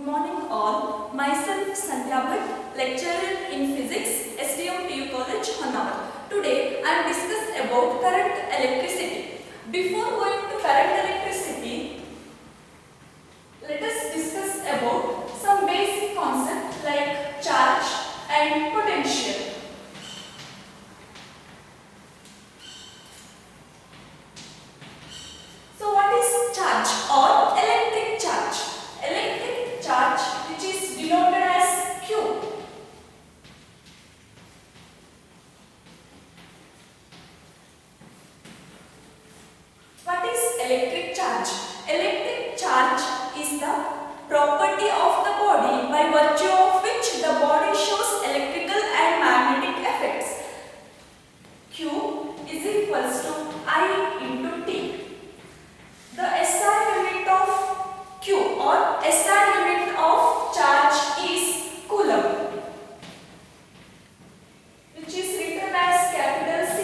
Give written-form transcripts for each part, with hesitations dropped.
Good morning all. Myself Sandhya Bhatt, lecturer in physics, SDM College, Honavar. Today I am discuss about current electricity. Before going to current electricity, let us discuss about some basic concepts like charge and potential. So what is charge or electric charge? Electric charge, which is denoted as Q. What is electric charge? Electric charge is the property of the body by virtue of which the body shows electrical and magnetic effects. Q is equals to I into T. The SI unit of Q or SI unit of charge is coulomb, which is written as capital C.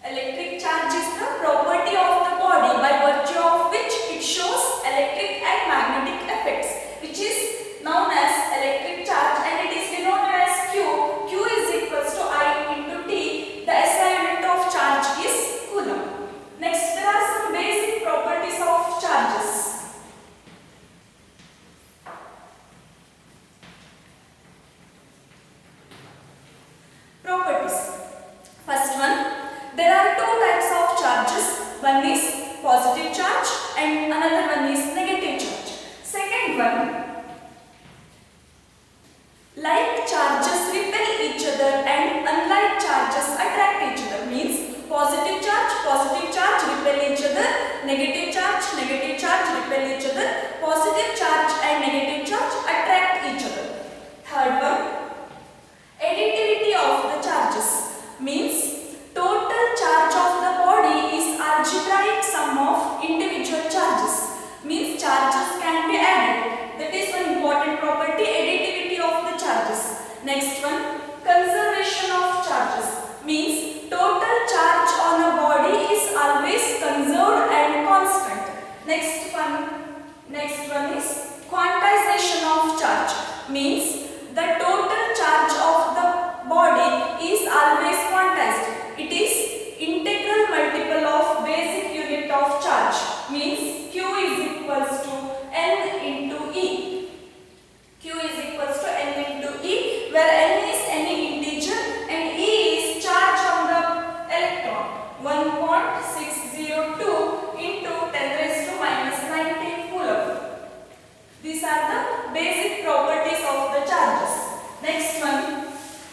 Electric charge is the property of the body by virtue of which it shows electric and magnetic effects, which is known as electric charge, and it is denoted as Q. Q is equals to I into T. The SI unit of charge is coulomb. Next, there are some basic properties of charges. Properties. First one, there are two types of charges. One is positive charge and another one is negative charge. Second one, like charges repel each other and unlike charges attract each other. Means positive charge repel each other, negative charge repel each other, positive charge and negative charge attract each other. Third one, additivity of the charges. Means total charge of the body is algebraic sum of individual charges. Means charges can be added. That is one important property, additivity of the charges. Next one, conservation of charges. Means total charge on a body is always conserved and constant. Next one is quantization of charge. Means the total charge of the body is always quantized. It is integral multiple of basic unit of charge. Means Q is equals to N into E. Q is equals to N into E, where N is any integer and E is charge on the electron. 1.602 into 10 raised to minus 19 coulomb. These are the basic properties of the charges. Next one,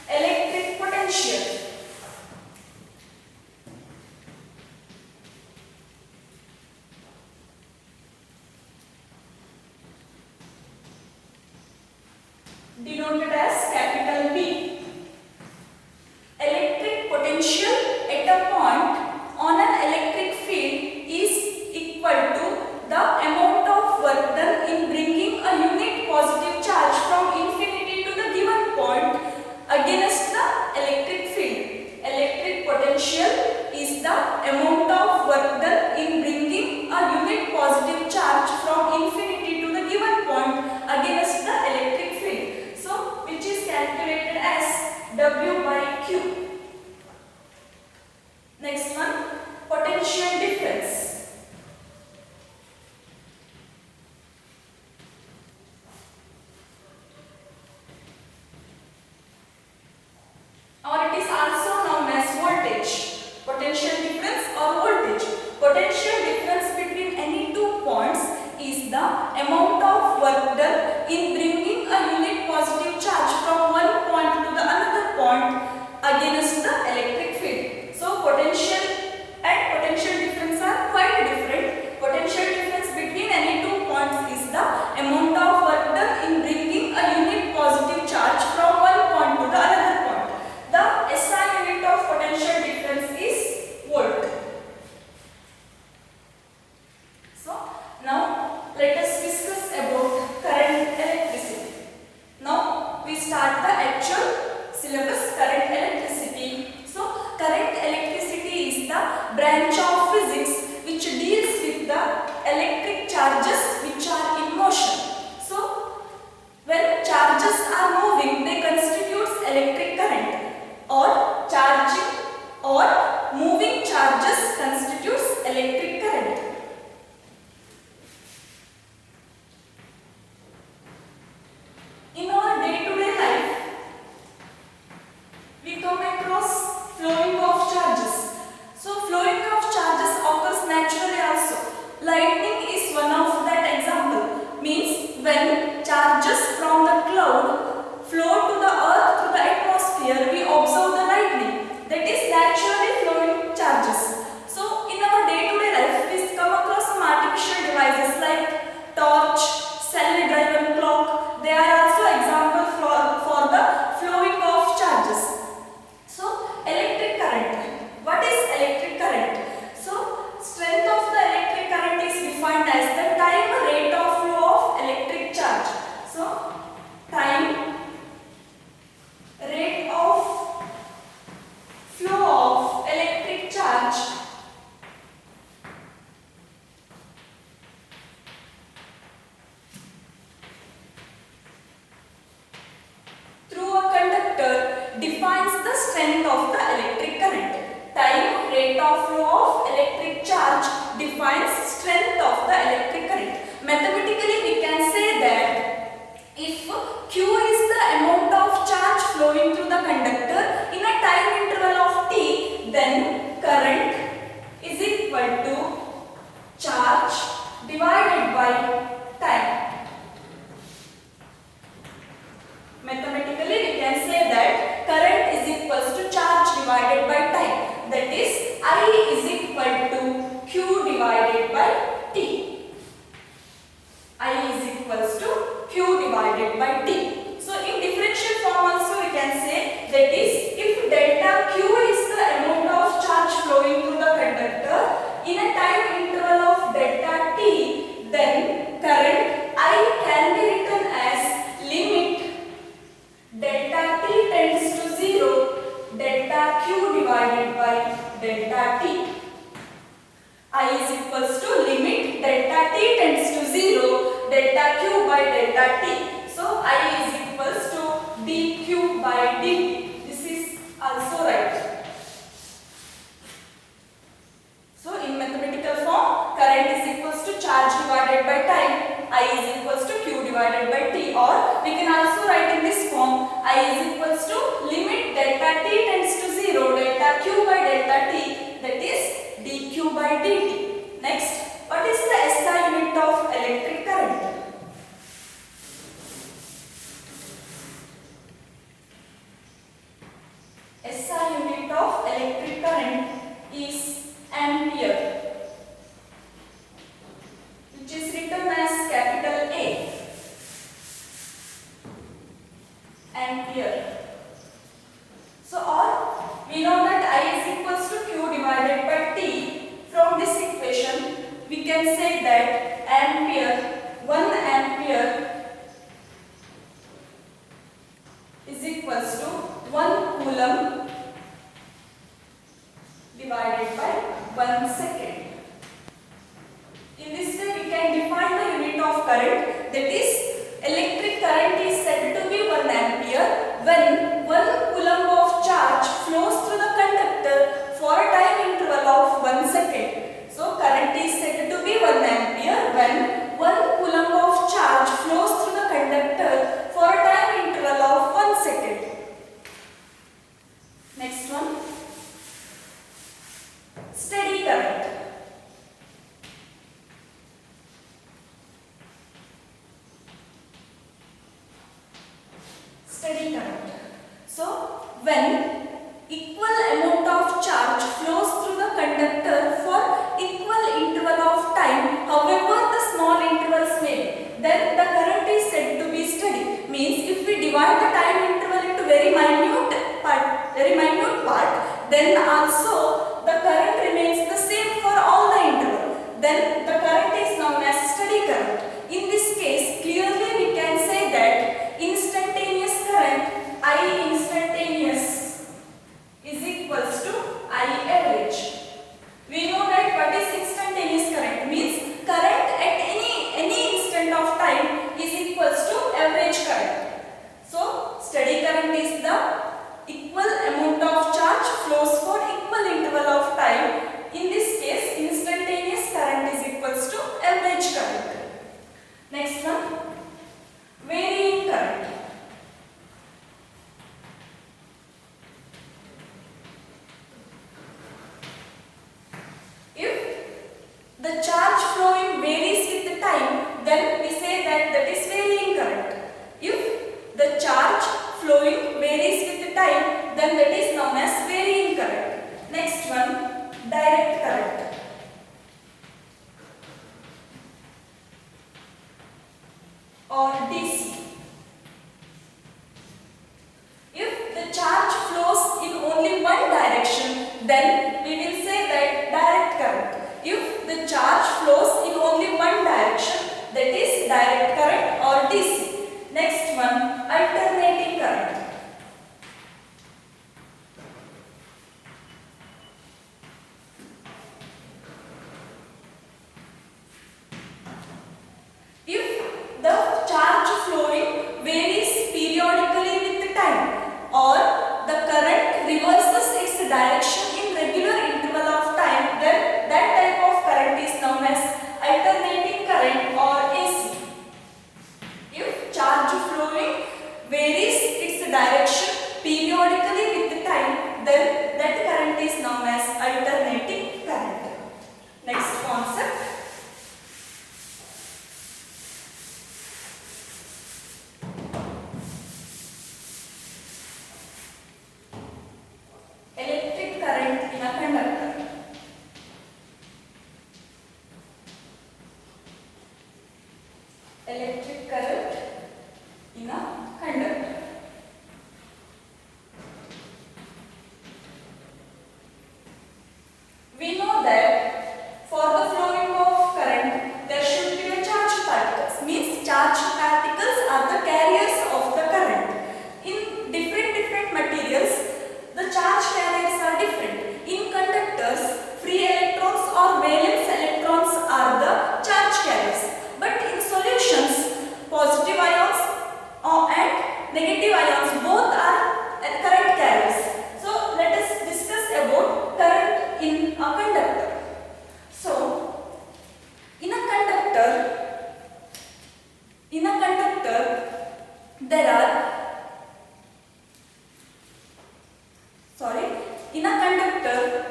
electric potential. Denoted as capital B. Electric potential at a point on an electric field is equal to the amount of work done in bringing a unit positive charge from infinity to the given point against the electric field. Electric potential is the amount of work done in bringing a unit positive charge from infinity to the given point against the electric field. So, which is calculated as W by Q. Next one, potential difference. Or it is also known as voltage. Potential difference or voltage. Potential difference between any two points is the amount of work done in bringing a unit positive charge from one point to the another point against the electric field. So potential and potential difference are quite different. Potential difference between any two points is the amount of work done in bringing a unit positive charge from one point to the another point. The SI unit of potential difference is volt. So now let us discuss about current electricity. Now we start the actual syllabus, current electricity. So current electricity is the branch of physics which deals with the electric charges from the cloud flow to the earth through the atmosphere, we observe the lightning. That is naturally flowing charges. So in our day-to-day life, we come across some artificial devices like torch, cell-driven clock. They are also example for the flowing of charges. So electric current. What is electric current? So strength of the electric current is defined as the time rate of flow of electric charge. So time rate of flow of electric charge through a conductor defines the strength of the electric current. Time rate of flow of electric charge defines strength of the electric current. Mathematically, we can say that if Q is the amount of charge flowing through the conductor in a time interval of t, then current is equal to charge divided by time. Mathematically, we can say that current is equals to charge divided by time. That is, I is equal to Q divided by T. I is equals to Q divided by T. So, in differential form also we can say that is, if delta Q is the amount of charge flowing through the conductor in a time interval of delta T, then current I can be written as limit delta T tends to 0, delta Q divided by delta T. I is equals to limit delta T tends to 0, delta Q by delta T. So, I is equals to dQ by dt. This is also right. So, in mathematical form, current is equals to charge divided by time. I is equals to Q divided by T, or we can also write in this form, I is equals to limit delta T tends to 0, delta Q by delta T, that is dQ by dt. Next, what is the SI unit of electric current? SI unit of electric current is ampere, which is written as capital A. Ampere. So, or we know that I is equals to Q divided by T. From this equation, we can say that ampere, 1 ampere is equals to 1 coulomb divided by 1 second. In this way, we can define the unit of current, that is, electric current is said to be 1 ampere when 1 coulomb of charge flows through the conductor for a time interval of 1 second. So, current is said to be 1 ampere when 1 coulomb of charge flows through the conductor for a time interval of 1 second. Next one, steady current. Steady current. So, when equal amount of charge flows through the conductor for equal interval of time, however the small intervals may be, then the current is said to be steady. Means if we divide the time interval into very minute part, then also the current remains the same for all the interval. Then the current is known as steady current. In this case, clearly we can say that instantaneous current, I instantaneous, is equals to I average. We know that what is instantaneous current means current at any instant of time is equals to average current. So, steady current is the equal amount of charge flows for equal interval of time. In this case, instantaneous current is equals to average current. Next one, varying current. If the charge flowing varies with the time, then we say that or DC. If the charge flows in only one direction, then we will say that direct current. If the charge flows in only one direction, that is direct current or DC. Next one, alternating current. If the charge flowing varies periodically with time, or the current reverses its direction in regular interval of time, then that type of current is known as alternating current or AC. If charge flowing varies its direction periodically with time, then that current is known as alternating current. Next concept. Electric current in a conductor. Electric current in a conductor. We know that for the flowing of current, there should be a charged particles. Means charged particles are the carriers of the current. In different materials, the charge carriers are different. In conductors, free electrons or valence electrons are the charge carriers. But in solutions, positive ions and negative ions both are current carriers. So let us discuss about current in a conductor. So in a conductor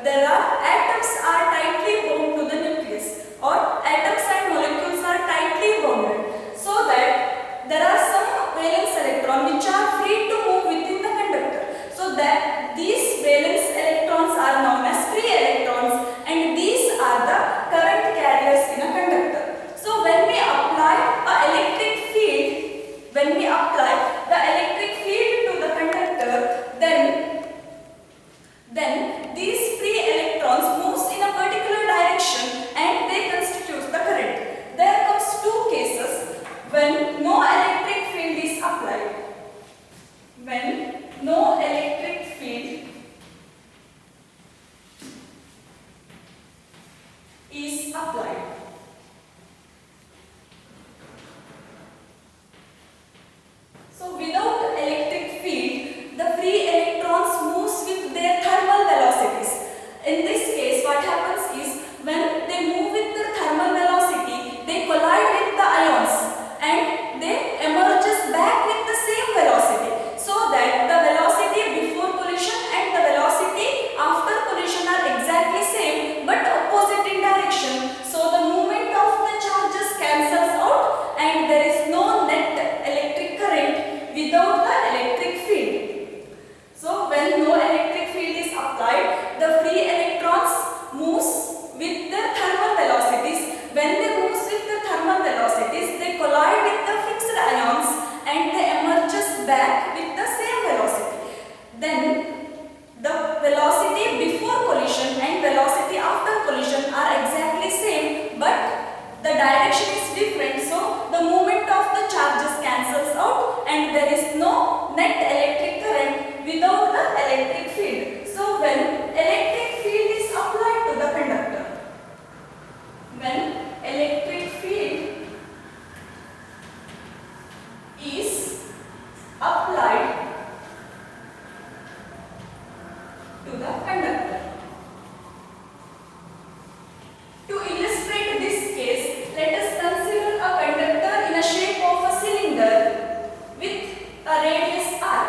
there are atoms are tightly bound to the nucleus, or atoms and molecules are tightly bonded, so that there are some valence electrons which are free to move within the conductor. So that these valence electrons are known as free electrons, and these are the current carriers in a conductor. So when we apply the electric field to the conductor, then these free electrons moves in a particular direction and they constitute the current. There comes two cases when no electric field is applied. When no electric field is applied. So without electric field, the free electrons moves with their thermal velocities. In this case, what happens is when they move with their thermal velocity, they collide with the ions and they emerges back with the same velocity. So that the velocity before collision and the velocity after collision are exactly same but opposite in direction. So the movement of the charges cancels out and there is no net electric current without the electric field. So when no electric field is applied, the free electrons moves with their thermal velocities. When they moves with the thermal velocities, they collide with the fixed ions and they emerges back with the same velocity. Then the velocity before collision and velocity after collision are exactly same, but the direction is different. So the movement of the charges cancels out and there is no net electric current without the electric field. So when electric field is applied to the conductor, when electric field is applied to the conductor. To illustrate this case, let us consider a conductor in a shape of a cylinder with a radius r.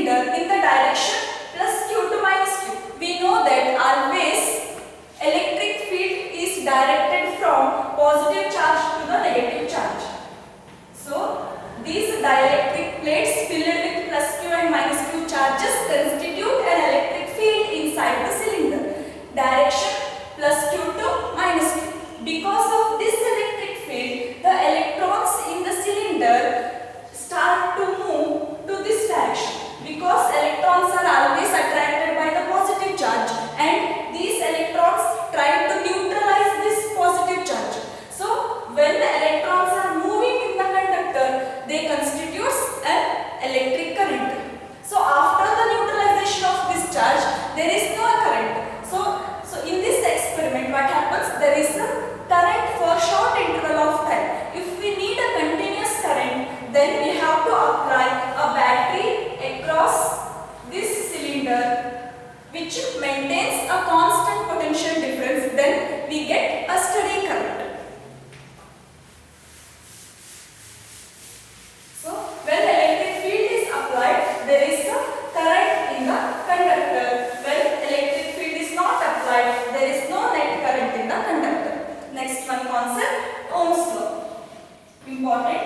cylinder in the direction plus q to minus q. We know that always electric field is directed from positive charge to the negative charge. So these dielectric plates filled with plus q and minus q charges constitute an electric field inside the cylinder. Direction plus q to minus q. Because of this electric field, the electrons in the cylinder start to move to this direction. Because electrons are always attracted by the positive charge, and these electrons try to neutralize this positive charge. So when the electrons are moving in the conductor, they constitute an electric current. So after the neutralization of this charge, there is no current. So in this experiment, what happens? There is a current for short interval of time. If we need a continuous current, then we have to apply a battery across this cylinder, which maintains a constant potential difference. Then we get a steady current. So when electric field is applied, there is a current in the conductor. When electric field is not applied, there is no net current in the conductor. Next one concept, Ohm's law. Important.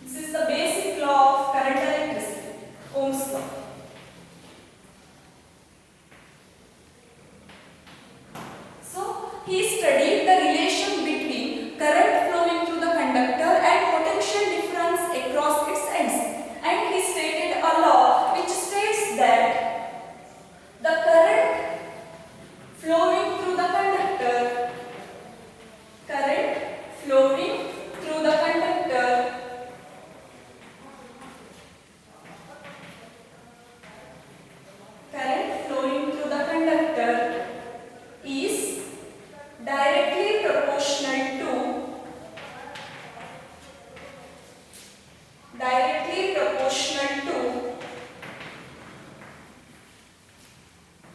This is the basic law of current electricity, Ohm's law. So he studied the relation between current flowing through the conductor and potential difference across its ends. And he stated a law which states that the current flowing through the conductor, current flowing through the conductor is directly proportional to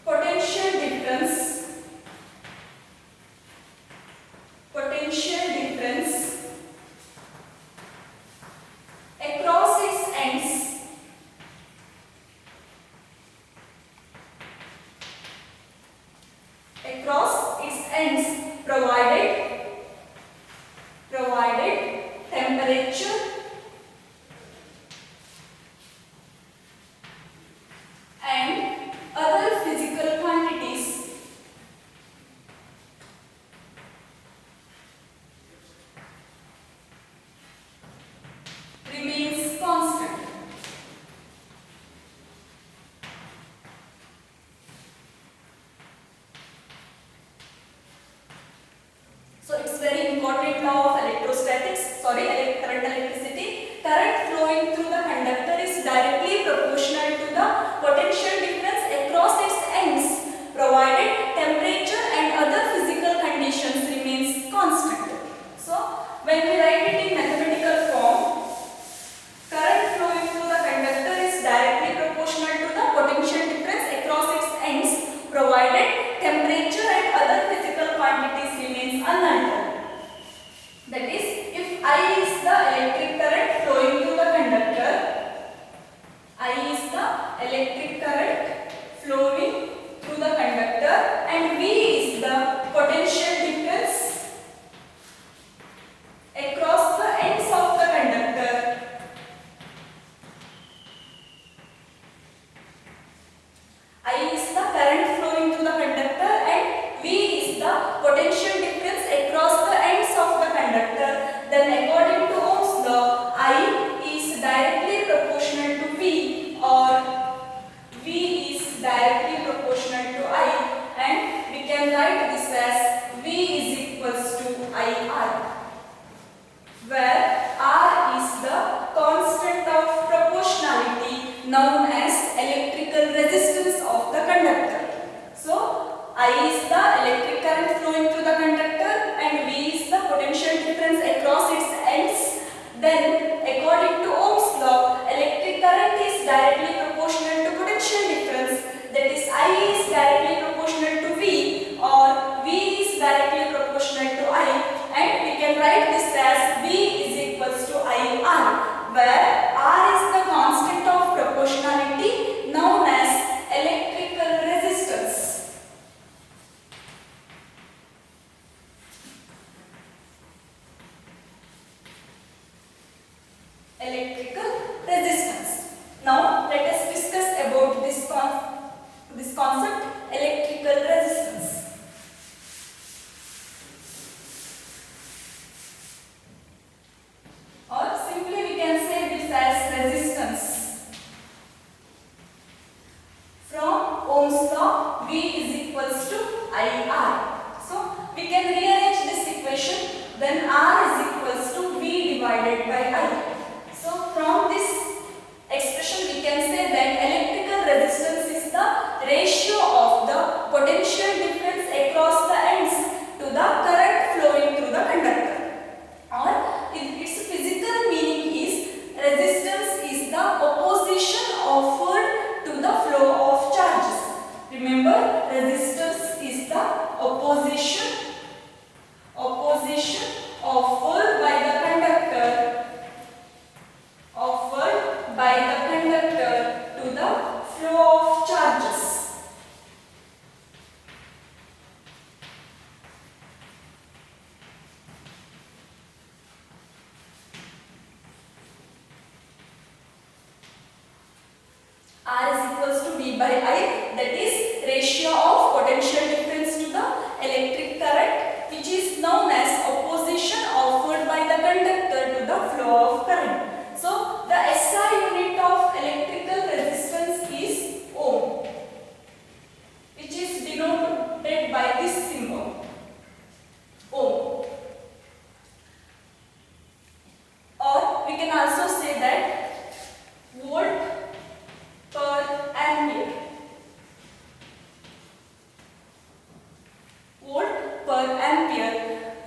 potential difference across its ends provided temperature and other physical quantities remains constant. So it's very important law of current electricity. Current flowing through the conductor is directly proportional to the potential difference across its ends, provided temperature and other physical conditions remains constant. So when we write it in mathematical form, current flowing through the conductor is directly proportional to the potential difference across its ends, provided temperature and other physical quantities remains unaltered. That is, if I is the electric current flowing through the conductor, I is the electric current flowing through the conductor, and V is the potential difference across the ends of the conductor. I is the current flowing through the conductor and V is the potential difference across the ends of the conductor. Then according to Ohm's law, I is directly proportional to V, or V is directly proportional to I, and we can write this as V is equals to IR, where R is the constant of proportionality known as electrical resistance of the conductor. So I is the electric current flowing through the conductor and V is the potential difference across its ends. Then according to Ohm's law, electric current is directly proportional to potential difference, that is I is directly proportional to V, or V is directly proportional to I, and we can write this as V is equals to IR, where Now let us discuss about this concept, electrical resistance. Or simply we can say this as resistance. From Ohm's law, V is equals to IR. So we can rearrange this equation, then R is equals to V divided by I. So from this expression we can say that electrical resistance is the ratio of the potential difference across the ends to the current flowing through the conductor. Or its physical meaning is resistance is the opposition offered to the flow of charges. Remember, resistance is the opposition offered by the conductor to the flow of charges. R is equals to V by I, that is ratio of potential difference to the electric current, which is known as opposition offered by the conductor to the flow of current. So the SI unit of electrical resistance is ohm, which is denoted by this symbol, ohm. Or we can also say that volt per ampere. Volt per ampere.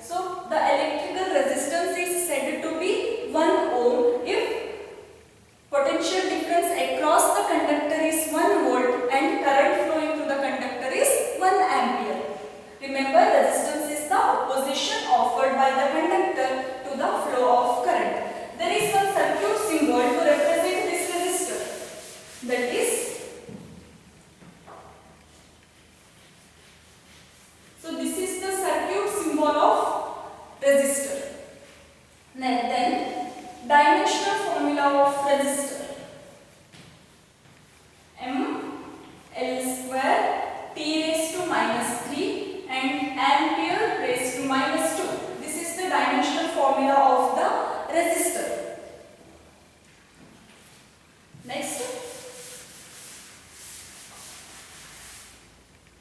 So the electrical resistance is said to be 1 ohm if potential difference across the conductor is 1 volt and current flowing through the conductor is 1 ampere. Remember, resistance is the opposition offered by the conductor to the flow of current. There is one circuit symbol to represent this resistor. That is, so this is the circuit symbol of resistor. Then dimensional formula of resistor: M L square T raised to minus 3 and ampere raised to minus 2. This is the dimensional formula of the resistor. Next,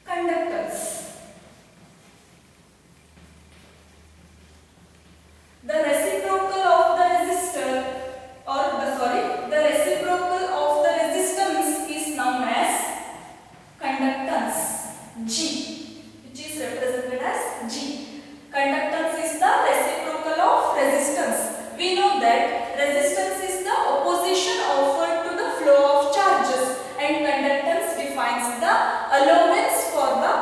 conductance. The reciprocal of the resistor, the reciprocal of the resistance is known as conductance, G, which is represented as G. Conductance is the reciprocal of resistance. We know that resistance is the opposition offered to the flow of charges, and conductance defines the allowance for the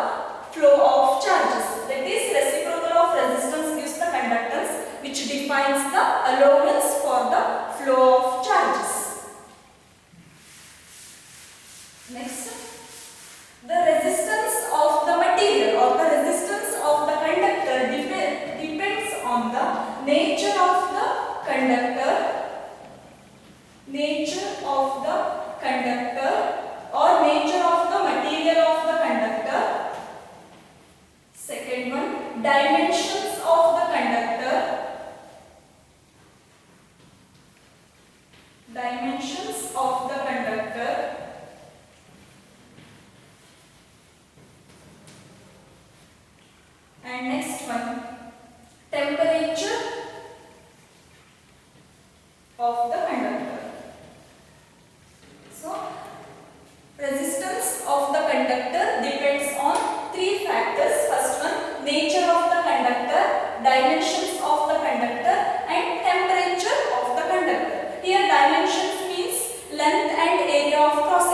flow of charges. That is, reciprocal of resistance gives the conductance, which defines the allowance for the flow of charges. Next, the resistance of the material or the resistance of the conductor depends on the nature of the conductor, or nature of the material of the conductor. Second one, dimensions of the conductor. And next one, temperature of the conductor. So, resistance of the conductor depends on three factors. First one, nature of the conductor, dimensions of the conductor, and temperature of the conductor. Here dimensions means length and area of cross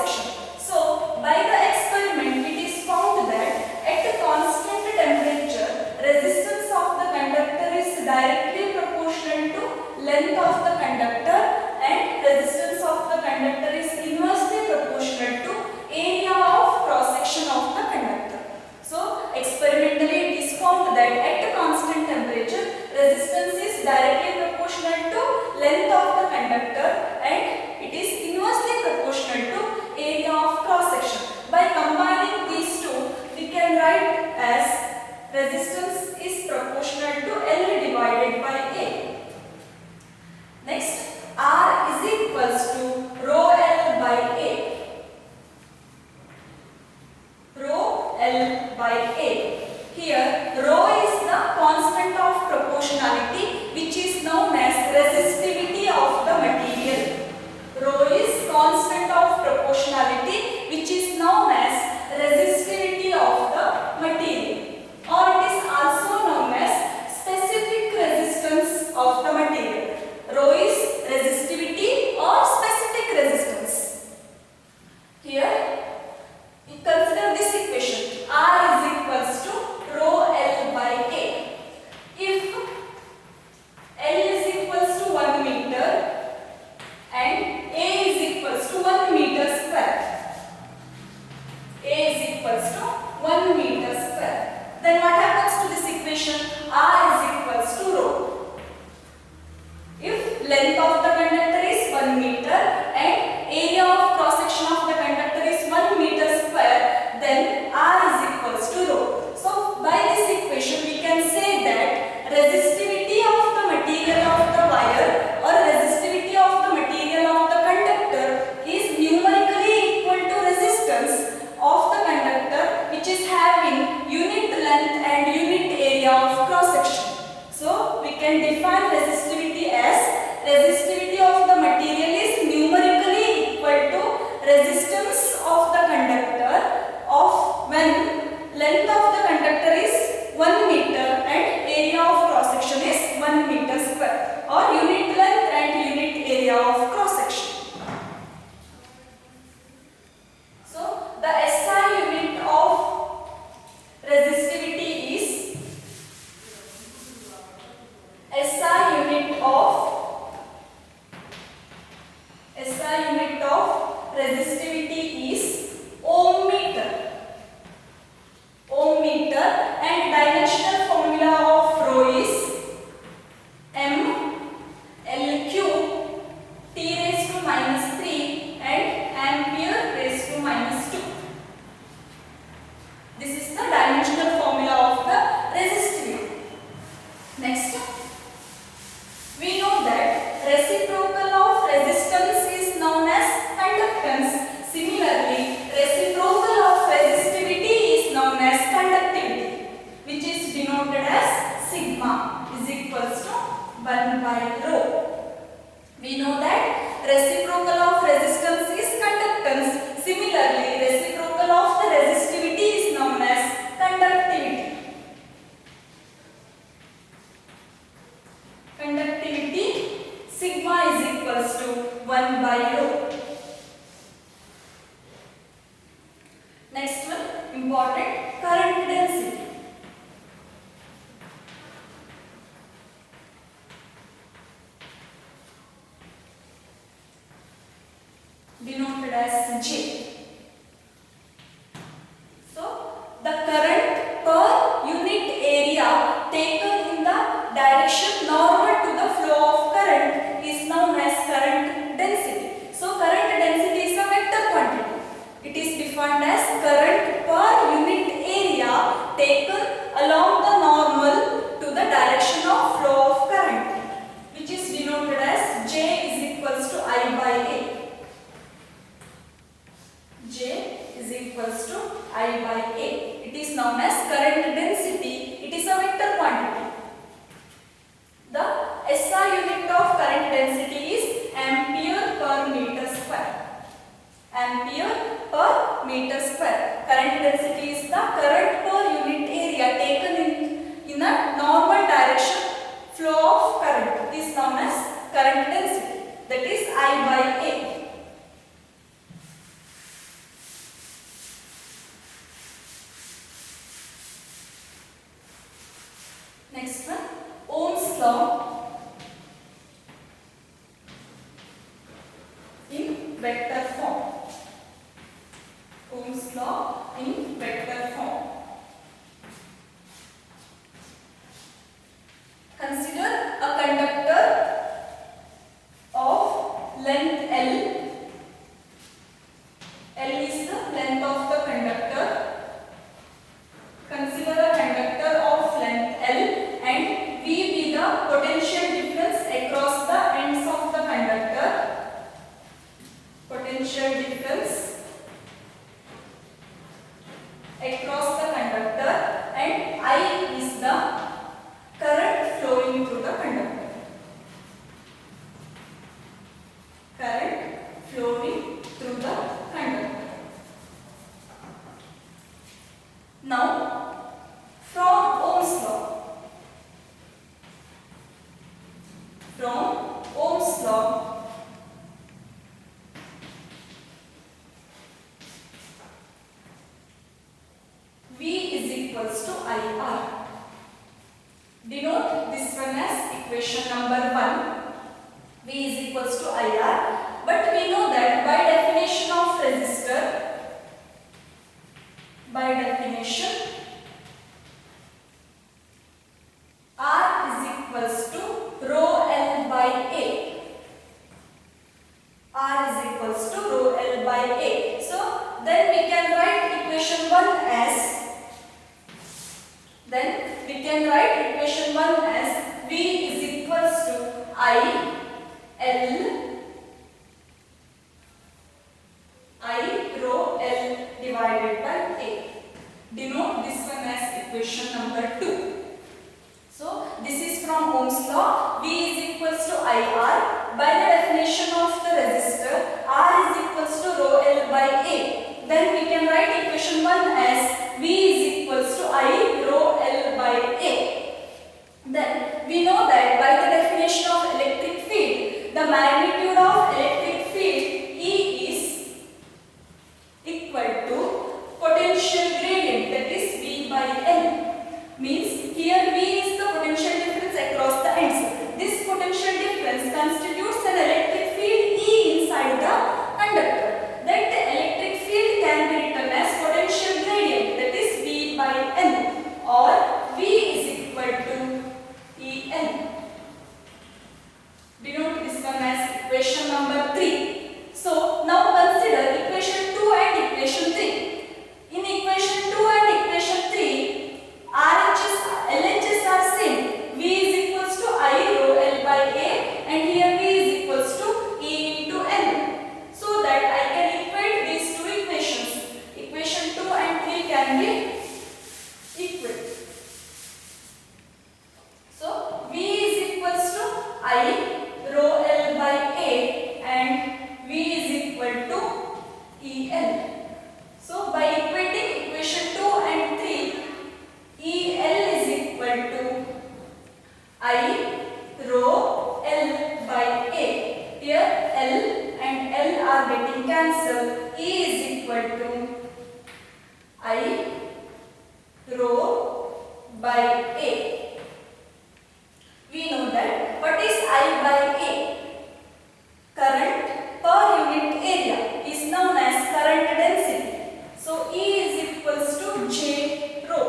constant of proportionality, which is known as resistivity of the material, or it is also known as specific resistance of the material. Rho is resistivity or specific resistance. Here, consider this equation. R is equals to rho L by A. If L is equals to 1 meter and A is equals to 1 meter square. A is equals to 1 meter square. Then what happens to this equation? R is equals to rho. If length of the conductor is 1 meter and area of cross section of the conductor is 1 meter square, then R is equals to rho. So by this equation we can say that resistivity of the material of the wire or resistivity of the material of the conductor is numerically equal to resistance of the conductor, which is having unit length and unit area of cross section. So we can define resistivity as resistivity of the material is numerically equal to resistance of the conductor of when length of the conductor is 1 meter and area of cross section is 1 meter square, or unit length and unit area of cross section. So the SI unit of resistivity is resistivity is ohm meter. Ohm meter, and dimensional formula of rho is M L cube T raised to -3 and ampere raised to -2. This is the dimensional formula of the resistivity. Next, we know that reciprocal of resistance is known as conductance. Similarly, reciprocal of resistivity is known as conductivity, which is denoted as sigma is equals to 1 by rho. We know that reciprocal of resistance is conductance. Similarly, reciprocal of the resistivity is known as conductivity. Conductivity sigma is equals to 1 by rho. Next one, important, current density. Denoted as J. So, the current per unit area taken in the direction normal to the flow of current is known as current density. So, current density is a vector quantity. It is defined as current per unit area taken along the normal to the direction of flow of current, which is denoted as J is equals to I by A. J is equals to I by A. It is known as current density. It is a vector quantity. The SI unit of current density is ampere per meter square. Ampere per meter square. Current density is the current per unit area taken in a normal direction flow of current. It is known as current density. That is I by A. Next one, Ohm's law in vector form. Ohm's law in vector form. Consider a conductor of length L. L is the length of the conductor. Consider a conductor of length L and V be the potential difference across the ends of the conductor. Potential difference across the conductor, and I is the current flowing through the conductor. Current R is equals to rho L by A. So then we can write equation 1 as V is equals to I rho L divided by A. Denote this one as equation number 2. So this is from Ohm's law. V is equals to IR. By the definition of the resistor, R is equals to rho L by A. Then we can write equation 1 as V is equals to I rho L by A. Then we know that by the definition of electric field, the magnitude of electric field E is equal to potential gradient, that is V by L. Means here V is the potential difference across the ends. This potential difference constitutes an electric field E inside the conductor. That the electric field can be written as potential gradient, that is V by L, or V is equal to En. Denote this one as equation number 3. So now consider equation 2 and equation 3. In equation 2 and equation 3, RHS, LHS are same. V is equals to I rho L by A, and here V is equals to E into N. So that I can equate these two equations. Equation 2 and 3 can be equated. So V is equals to I rho L by A, and V is equal to En. So by equating equation 2 and 3, El is equal to I rho L by A. Here L and L are getting cancelled. E is equal to I rho by A. We know that what is I by A? Current per unit area is known as current density. So E is equals to J rho.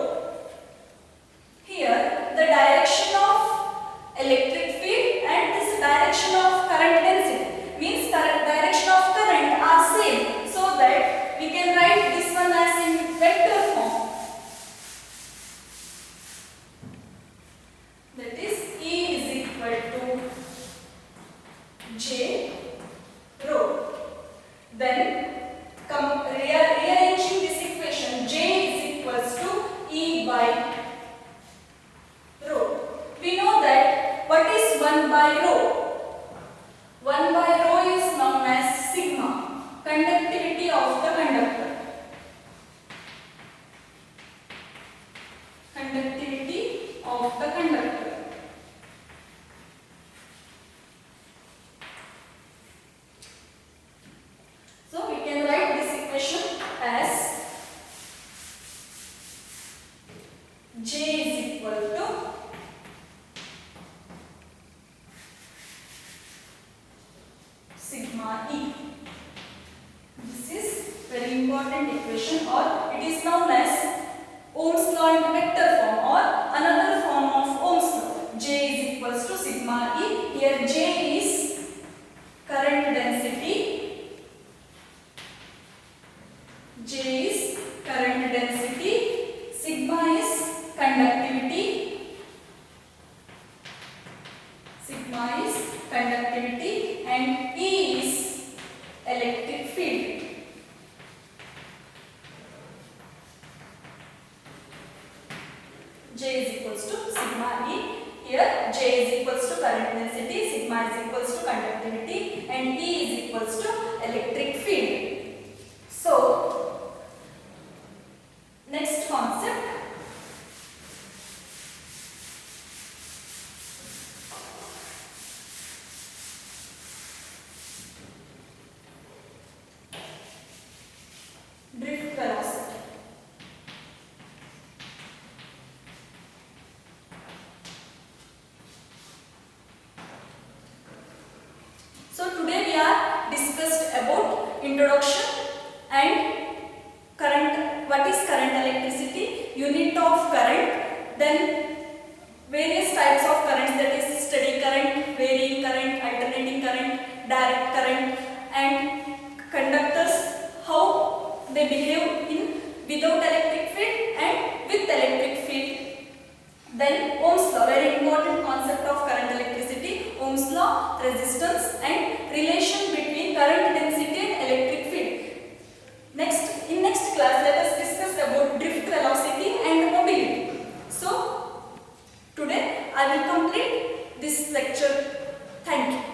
Here the direction of electric field and this direction of current density means direction of current are same. So that we can write this one as in vector form. That is E is equal to J rho. Then rearranging this equation, J is equals to E by rho. We know that what is 1 by rho? 1 by rho is known as sigma, conductivity of the conductor. Conductivity of the conductor. So we can write this equation as J is equal to sigma E. This is very important equation, or it is known as Ohm's law in vector form, or another form of Ohm's law. J is equals to sigma E. Here J is current density. J is current density. Sigma is conductivity. Sigma is conductivity, and E is electric field. J is equals to sigma E. Here J is equals to current density, sigma is equals to conductivity, and E is equals to electric field. So next concept, drift velocity. So today we are discussed about introduction and current, what is current electricity, unit of current, then various types of currents, that is steady current, varying current, alternating current, direct current, and will complete this lecture. Thank you.